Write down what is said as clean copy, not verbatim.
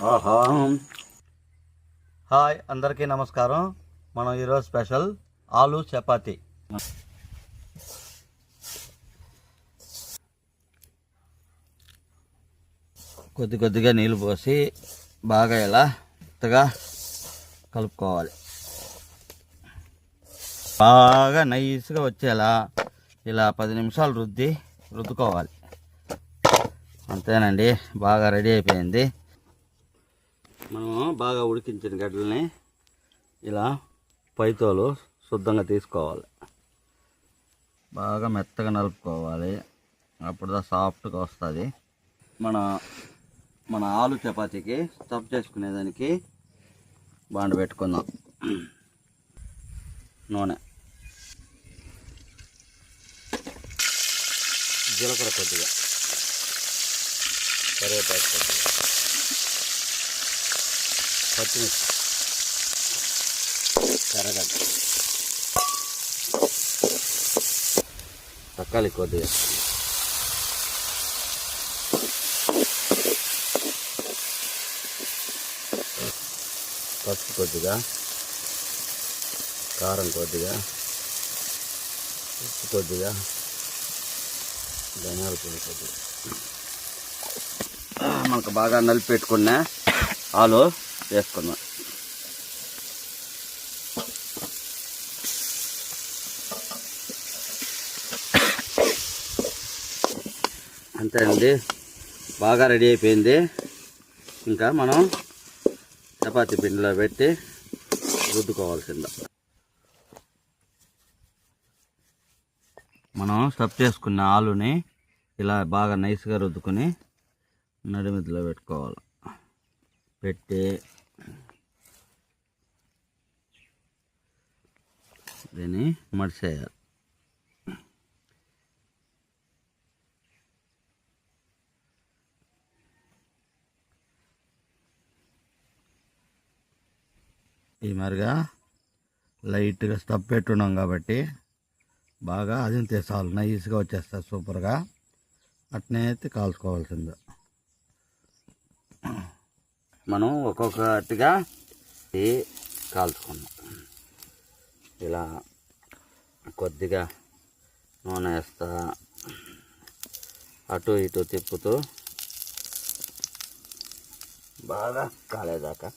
ఆహా. హాయ్ అందరికీ నమస్కారం. మనం ఈరోజు స్పెషల్ ఆలు చపాతి. కొద్దిగా నీళ్ళు పోసి బాగా ఇలా మెత్తగా కలుపుకోవాలి. బాగా నైస్గా వచ్చేలా ఇలా 10 నిమిషాలు రుద్దుకోవాలి. అంతేనండి, బాగా రెడీ అయిపోయింది. మనము బాగా ఉడికించిన గడ్డల్ని ఇలా పైతోలు శుద్ధంగా తీసుకోవాలి. బాగా మెత్తగా నలుపుకోవాలి, అప్పుడు సాఫ్ట్గా వస్తుంది. మన ఆలు చపాతీకి స్టఫ్ చేసుకునేదానికి బాండ పెట్టుకుందాం. నూనె, జీలకర్ర కొద్దిగా, కరివేపాకు కొద్దిగా, పచ్చిమిర్చి, ఎర్రగడ్డ, తక్కాలి కొద్దిగా, పసుపు కొద్దిగా, కారం కొద్దిగా, ఉప్పు కొద్దిగా, ధనియాల పొడి కొద్దిగా. మనకు బాగా నలిపి పెట్టుకున్న ఆలు వేసుకుందాం. అంతే అండి, బాగా రెడీ అయిపోయింది. ఇంకా మనం చపాతీ పిండిలో పెట్టి రుద్దుకోవాల్సిందే. మనం స్టఫ్ చేసుకున్న ఆలుని ఇలా బాగా నైస్గా రుద్దుకొని నడిమిదిలో పెట్టుకోవాలి. పెట్టి దీన్ని మడిసేయాలి. ఈ మరిగా లైట్గా స్టఫ్ పెట్టున్నాం కాబట్టి బాగా అది తీసాలి, నైస్గా వచ్చేస్తుంది సూపర్గా. అట్నే అయితే కాల్చుకోవాల్సిందే. మనం ఒక్కొక్కటిగా కాల్చుకున్నాం. ఇలా కొద్దిగా నూనె వేస్తా, అటు ఇటు తిప్పుతూ బాగా కాలేదాకా